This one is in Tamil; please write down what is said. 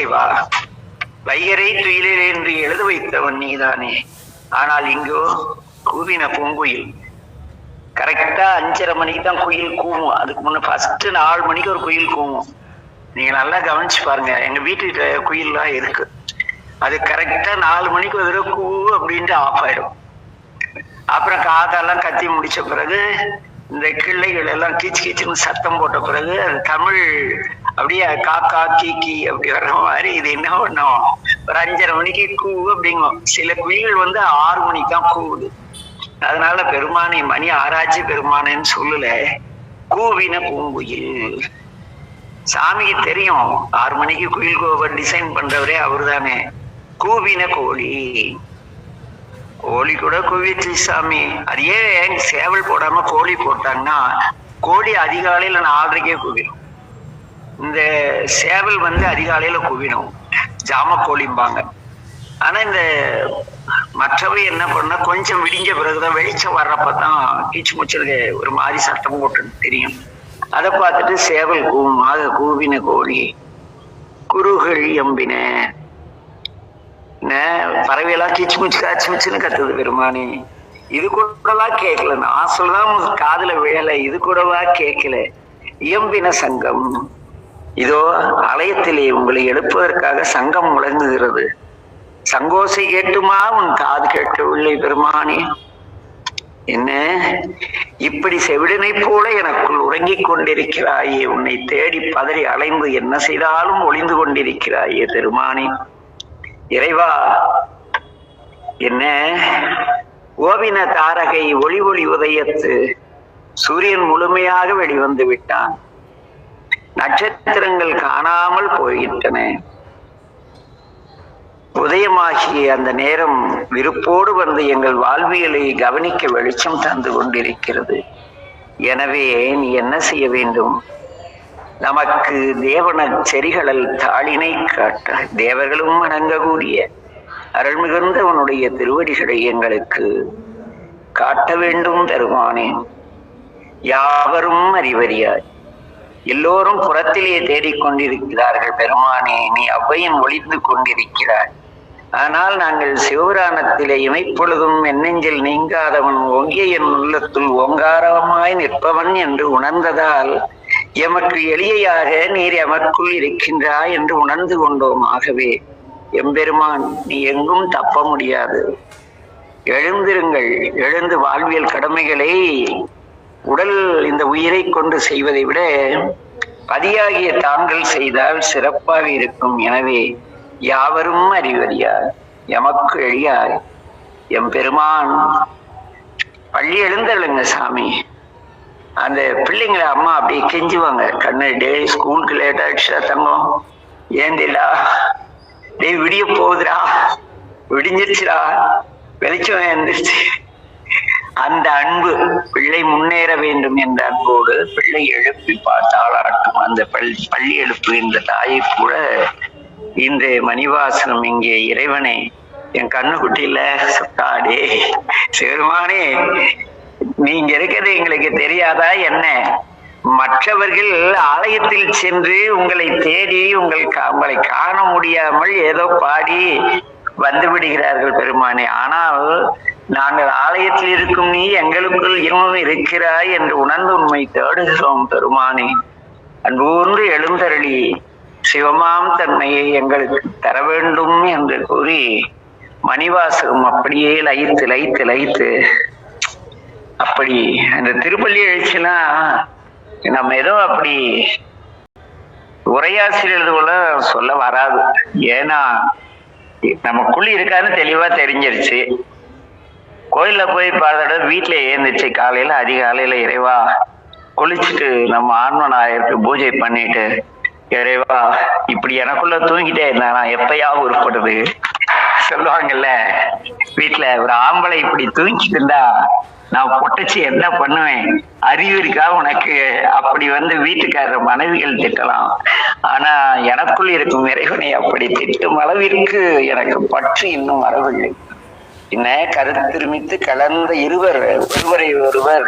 இறைவா, வைகரை துயிலில் என்று எழுத வைத்தவன் நீதானே. ஆனால் இங்கோ கூவின பூங்குயில். கரெக்டா 5:30 மணிக்கு தான் குயில் கூவும். அதுக்கு முன்ன ஃபர்ஸ்ட் 4 மணிக்கு ஒரு குயில் கூவும். நீங்க நல்லா கவனிச்சு பாருங்க, எங்க வீட்டுக்கிட்ட குயில்லாம் இருக்கு. அது கரெக்டா 4 மணிக்கு ஒரு தடவை கூ அப்படின்ட்டு ஆஃப் ஆயிடும். அப்புறம் காதெல்லாம் கத்தி முடிச்ச பிறகு இந்த கிள்ளைகள் எல்லாம் கீச்சு கீச்சுன்னு சத்தம் போட்ட பிறகு அது தமிழ் அப்படியே காக்கா கீக்கி அப்படி வர்ற மாதிரி இது என்ன பண்ணும், ஒரு 5:30 மணிக்கு கூ அப்படிங்கும். சில குயில்கள் 6 மணிக்கு தான் கூவுது. அதனால பெருமானை மணி ஆராய்ச்சி பெருமானேன்னு சொல்லல, கூவின பூங்குயில். சாமிக்கு தெரியும் 6 மணிக்கு குயில் கோபர் டிசைன் பண்றவரே அவரு தானே. கூவின கோழி, கோழி கூட குவிச்சு சாமி. அது ஏன் சேவல் போடாம கோழி போட்டாங்கன்னா, கோழி அதிகாலையில 4:30க்கே குவிடும். இந்த சேவல் அதிகாலையில குவிடும், ஜாம கோழிம்பாங்க. ஆனா இந்த மற்றவை என்ன பண்ணா கொஞ்சம் விடிஞ்ச பிறகுதான், வெளிச்சம் வர்றப்பதான் கீச்சு முச்சலுக்கு ஒரு மாதிரி சத்தம் போட்டு தெரியும். அதை பார்த்துட்டு சேவல் கூவும். ஆக கூவின கோழி, குருகள் எம்பின. பறவையெல்லாம் கீச்சு முச்சு காய்ச்சி முச்சுன்னு கத்துது பெருமானே. இது கூடவா கேட்கல, நான் சொல்லதான் காதுல விழல, இது கூடவா கேட்கல. இயம்பின சங்கம், இதோ ஆலயத்திலே உங்களை எழுப்புவதற்காக சங்கம் முழங்குகிறது. சங்கோசை கேட்டுமா உன் காது கேட்கவில்லை பெருமானே? என்ன இப்படி செவிடனை போல எனக்குள் உறங்கிக் கொண்டிருக்கிறாயே, உன்னை தேடி பதறி அலைந்து என்ன செய்தாலும் ஒளிந்து கொண்டிருக்கிறாயே பெருமானே. இறைவா, என்ன ஓவின தாரகை ஒளி ஒளி உதயத்து சூரியன் முழுமையாக வெளிவந்து விட்டான். நட்சத்திரங்கள் காணாமல் போய்விட்டன. உதயமாகிய அந்த நேரம் விருப்போடு எங்கள் வாழ்வியலை கவனிக்க வெளிச்சம் தந்து கொண்டிருக்கிறது. எனவே நீ என்ன செய்ய வேண்டும்? நமக்கு தேவன செறிகளல் தாளினை காட்ட, தேவர்களும் வணங்கக்கூடிய அருள் மிகுந்த உன்னுடைய திருவடிகளை எங்களுக்கு காட்ட வேண்டும் பெருமானே. யாவரும் அறிவறியாய், எல்லோரும் புறத்திலே தேடிக்கொண்டிருக்கிறார்கள் பெருமானே. நீ அவ்வையும் ஒளிந்து கொண்டிருக்கிறாய். ஆனால் நாங்கள் சிவபுராணத்திலே இமைப்பொழுதும் என்னெஞ்சில் நீங்காதவன் ஓங்கிய என் உள்ளத்துள் ஓங்காரமாய் நிற்பவன் என்று உணர்ந்ததால் எமக்கு எளியாக நீர் எமக்குள் இருக்கின்றாய் என்று உணர்ந்து கொண்டோம். ஆகவே எம்பெருமான், நீ எங்கும் தப்ப முடியாது. எழுந்திருங்கள், எழுந்து வாழ்வியல் கடமைகளை உடல் இந்த உயிரை கொண்டு செய்வதை விட பதியாகிய தாங்கள் செய்தால் சிறப்பாக இருக்கும். எனவே யாவரும் அறிவறியார், எமக்கு எளியார் எம்பெருமான். பள்ளி எழுந்தருளுங்க சாமி. அந்த பிள்ளைங்களை அம்மா அப்படியே கெஞ்சுவாங்க, கண்ணு டே ஸ்கூலுக்கு லேட் ஆயிடுச்சா தங்கம், ஏந்திடா டே, விடிய போகுதுடா, விடிஞ்சிருச்சுடா, வெளிச்சம் ஏந்திருச்சு. அந்த அன்பு, பிள்ளை முன்னேற வேண்டும் என்ற அன்போடு பிள்ளை எழுப்பி பார்த்தாளாட்டும் அந்த பள்ளி எழுப்புகின்ற தாயை கூட இன்று மணிவாசனம் இங்கே இறைவனை என் கண்ணுக்குட்டியில சுட்டாடே சிவருமானே, நீங்க இருக்கிறது எங்களுக்கு தெரியாதா என்ன? மற்றவர்கள் ஆலயத்தில் சென்று உங்களை தேடி உங்களை காண முடியாமல் ஏதோ பாடி வந்து விடுகிறார்கள் பெருமானே. ஆனால் நாங்கள் ஆலயத்தில் இருக்கும் நீ எங்களுக்குள் இன்னும் இருக்கிறாய் என்று உணர்ந்து உண்மை தேடுகிறோம் பெருமானே. அன்பூர்ந்து எழுந்தருளி சிவமாம் தன்மையை எங்களுக்கு தர வேண்டும் என்று கூறி மணிவாசகம் அப்படியே லயித்து லயித்து லயித்து அப்படி அந்த திருப்பள்ளி எழுச்சிலாம் நம்ம ஏதோ அப்படி உரையாசிரியர் போல சொல்ல வராது. ஏன்னா நமக்குள்ள இருக்கான்னு தெளிவா தெரிஞ்சிருச்சு. கோயில்ல போய் பார்த்தோட வீட்டுல ஏந்துச்சு காலையில அதிகாலையில இறைவா குளிச்சுட்டு நம்ம ஆன்மநாயகருக்கு பூஜை பண்ணிட்டு, இறைவா இப்படி எனக்குள்ள தூங்கிட்டே இருந்தா எப்பயாவது உருப்படுது சொல்லுவாங்கல்ல. வீட்டுல ஒரு ஆம்பளை இப்படி தூங்கிட்டு இருந்தா நான் பொட்டச்சு என்ன பண்ணுவேன், அறிவு இருக்கா உனக்கு? அப்படி வீட்டுக்காரர் மனைவிகள் திட்டலாம். ஆனா எனக்குள் இருக்கும் இறைவனை அப்படி திட்டும் அளவிற்கு எனக்கு பற்று இன்னும் வரவில்லை. என்ன கருத்திருமித்து கலந்த ஒருவரை ஒருவர்